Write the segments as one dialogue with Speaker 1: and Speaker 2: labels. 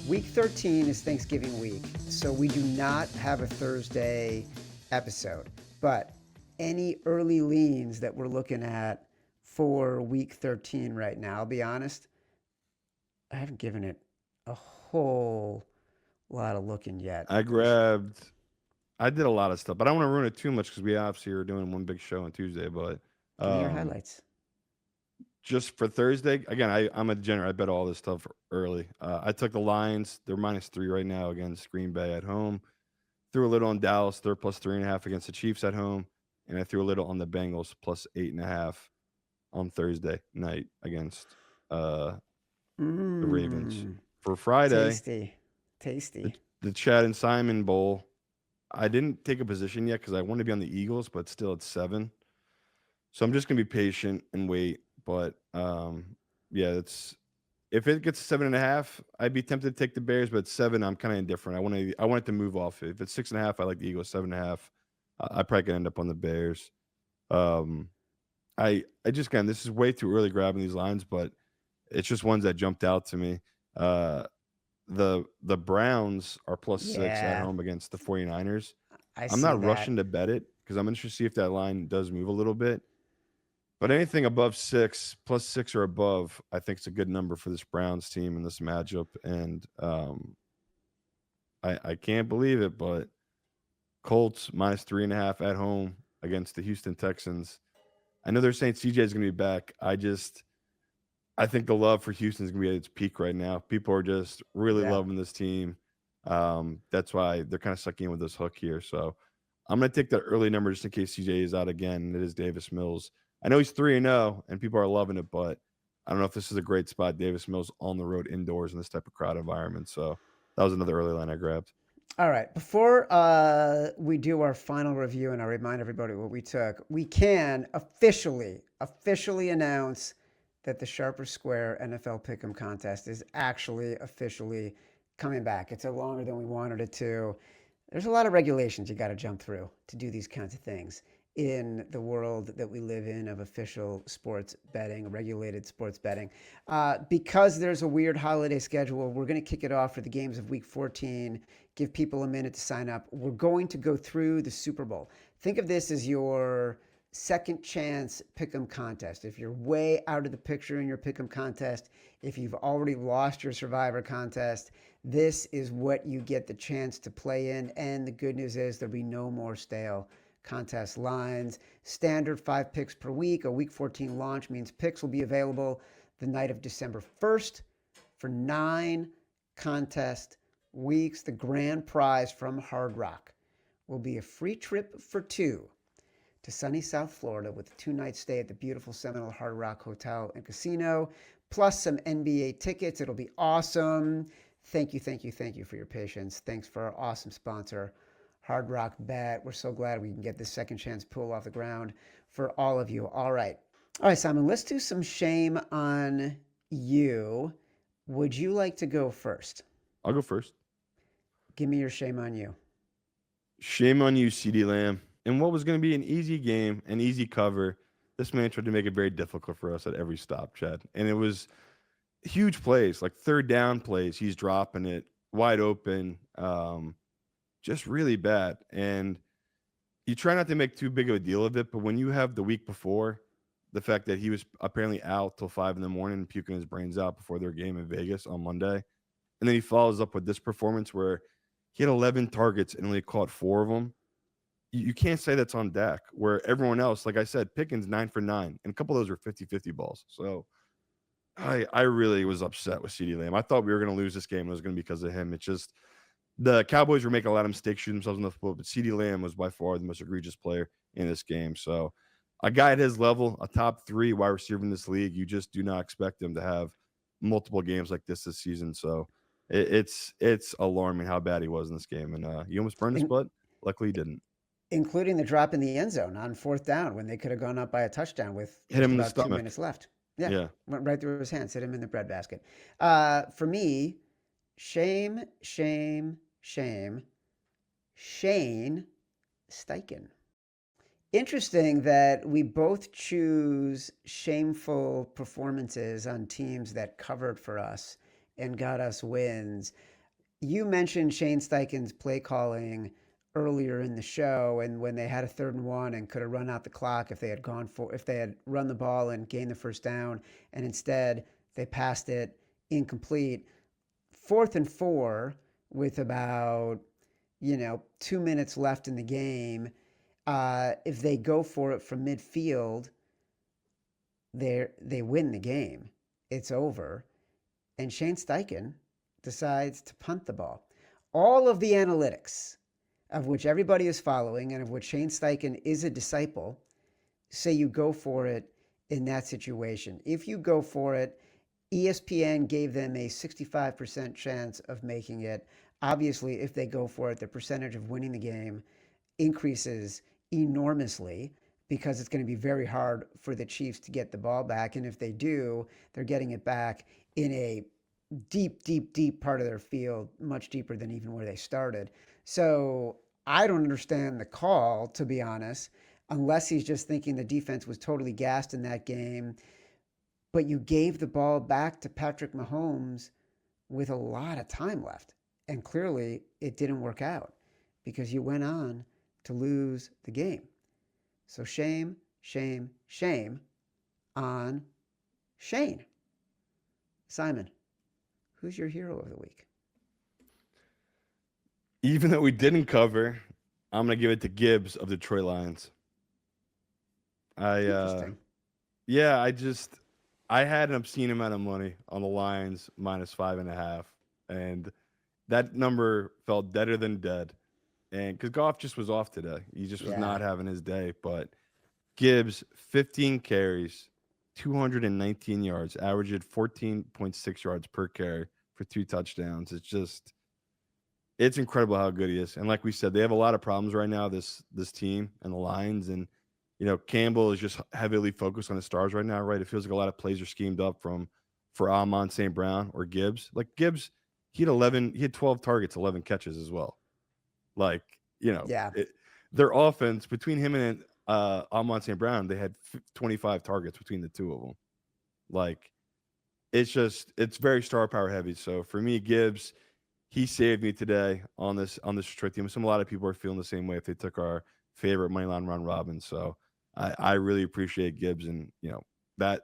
Speaker 1: Week 13 is Thanksgiving week, so we do not have a Thursday episode. But any early leans that we're looking at for week 13 right now, I'll be honest, I haven't given it a whole lot of looking yet.
Speaker 2: I did a lot of stuff, but I don't want to ruin it too much because we obviously are doing one big show on Tuesday. But
Speaker 1: Give me your
Speaker 2: um,
Speaker 1: highlights.
Speaker 2: just for Thursday, again, I'm a degenerate. I bet all this stuff early. I took the Lions. They're -3 right now against Green Bay at home. Threw a little on Dallas. They're +3.5 against the Chiefs at home. And I threw a little on the Bengals +8.5 on Thursday night against the Ravens.
Speaker 1: Mmm,
Speaker 2: For Friday,
Speaker 1: tasty,
Speaker 2: the,
Speaker 1: tasty.
Speaker 2: the Chad and Simon Bowl. I didn't take a position yet because I want to be on the Eagles, but still it's 7. So I'm just gonna be patient and wait. But yeah, it's if it gets 7.5, I'd be tempted to take the Bears. But 7, I'm kind of indifferent. I want it to move off it. If it's 6.5, I like the Eagles. 7.5, I probably could end up on the Bears. Um, I just again, this is way too early grabbing these lines, but it's just ones that jumped out to me. Uh, the Browns are +6 at
Speaker 1: Yeah,
Speaker 2: home against the 49ers.
Speaker 1: I
Speaker 2: I'm
Speaker 1: see
Speaker 2: not rushing
Speaker 1: that.
Speaker 2: to bet it because I'm interested to see if that line does move a little bit. But anything above 6, +6 or above, I think it's a good number for this Browns team in this matchup. And I can't believe it, but Colts -3.5 at home against the Houston Texans. I know they're saying CJ is going to be back. I think the love for Houston is going to be at its peak right now. People are just really
Speaker 1: Yeah.
Speaker 2: loving this team. That's why they're kind of sucking in with this hook here. So I'm going to take that early number just in case CJ is out again. And it is Davis Mills. I know he's 3-0 and people are loving it, but I don't know if this is a great spot. Davis Mills on the road indoors in this type of crowd environment. So that was another early line I grabbed.
Speaker 1: All right. Before we do our final review and I remind everybody what we took, we can officially announce that the Sharper Square NFL Pick'em contest is actually officially coming back. It took longer than we wanted it to. There's a lot of regulations you got to jump through to do these kinds of things in the world that we live in of official sports betting, regulated sports betting. Because there's a weird holiday schedule, we're going to kick it off for the games of week 14, give people a minute to sign up. We're going to go through the Super Bowl. Think of this as your second chance pick'em contest. If you're way out of the picture in your pick'em contest, if you've already lost your survivor contest, this is what you get the chance to play in. And the good news is there'll be no more stale contest lines. Standard 5 picks per week. A week 14 launch means picks will be available the night of December 1st for 9 contest weeks. The grand prize from Hard Rock will be a free trip for 2 to sunny South Florida with a 2-night stay at the beautiful Seminole Hard Rock Hotel and Casino, plus some NBA tickets. It'll be awesome. Thank you for your patience. Thanks for our awesome sponsor, Hard Rock Bet. We're so glad we can get this second chance pool off the ground for all of you. All right, Simon, let's do some shame on you. Would you like to go first?
Speaker 2: I'll go first.
Speaker 1: Give me your shame on you.
Speaker 2: Shame on you, CD Lamb. In what was going to be an easy game, an easy cover, this man tried to make it very difficult for us at every stop, Chad. And it was huge plays, like third down plays. He's dropping it wide open, just really bad. And you try not to make too big of a deal of it, but when you have the week before, the fact that he was apparently out till 5 in the morning, puking his brains out before their game in Vegas on Monday, and then he follows up with this performance where he had 11 targets and only caught 4 of them. You can't say that's on Dak, where everyone else, like I said, Pickens 9 for 9, and a couple of those were 50-50 balls. So I really was upset with CeeDee Lamb. I thought we were going to lose this game. It was going to be because of him. It's just the Cowboys were making a lot of mistakes, shooting themselves in the foot, but CeeDee Lamb was by far the most egregious player in this game. So a guy at his level, a top 3 wide receiver in this league, you just do not expect him to have multiple games like this season. So it's alarming how bad he was in this game, and he almost burned his
Speaker 1: In,
Speaker 2: butt. Luckily, he didn't.
Speaker 1: including the drop in the end zone on fourth down when they could have gone up by a touchdown with
Speaker 2: Hit him
Speaker 1: just
Speaker 2: in the
Speaker 1: about 2
Speaker 2: stomach.
Speaker 1: minutes left. Yeah,
Speaker 2: Yeah.
Speaker 1: went right through his hands, hit him in the breadbasket. For me, shame, shame, shame, Shane Steichen. Interesting that we both choose shameful performances on teams that covered for us and got us wins. You mentioned Shane Steichen's play calling earlier in the show, and when they had a 3rd and 1 and could have run out the clock if they had run the ball and gained the first down, and instead they passed it incomplete. 4th and 4 with about 2 minutes left in the game. If they go for it from midfield, they win the game. It's over, and Shane Steichen decides to punt the ball. All of the analytics, of which everybody is following and of which Shane Steichen is a disciple, say you go for it in that situation. If you go for it, ESPN gave them a 65% chance of making it. Obviously, if they go for it, the percentage of winning the game increases enormously because it's going to be very hard for the Chiefs to get the ball back. And if they do, they're getting it back in a deep, deep, deep part of their field, much deeper than even where they started. So I don't understand the call, to be honest, unless he's just thinking the defense was totally gassed in that game. But you gave the ball back to Patrick Mahomes with a lot of time left. And clearly it didn't work out because you went on to lose the game. So shame, shame, shame on Shane. Simon, who's your hero of the week?
Speaker 2: Even though we didn't cover, I'm going to give it to Gibbs of Detroit Lions.
Speaker 1: Interesting.
Speaker 2: I had an obscene amount of money on the Lions -5.5, and that number felt deader than dead. And because Goff just was off today, he just was not having his day. But Gibbs, 15 carries, 219 yards, averaged 14.6 yards per carry for 2 touchdowns. It's incredible how good he is. And like we said, they have a lot of problems right now, this team and the Lions. And, Campbell is just heavily focused on the stars right now, right? It feels like a lot of plays are schemed up for Amon St. Brown or Gibbs. Like Gibbs, he had 12 targets, 11 catches as well. Like, their offense between him and Amon St. Brown, they had 25 targets between the two of them. Like, it's very star power heavy. So for me, Gibbs, he saved me today on this Detroit team. A lot of people are feeling the same way if they took our favorite moneyline run robin. So I really appreciate Gibbs, and that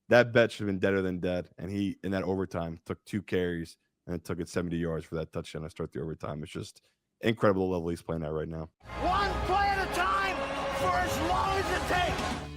Speaker 2: bet should have been deader than dead. And he in that overtime took 2 carries and it took it 70 yards for that touchdown to start the overtime. It's just incredible level he's playing at right now.
Speaker 3: One play at a time for as long as it takes.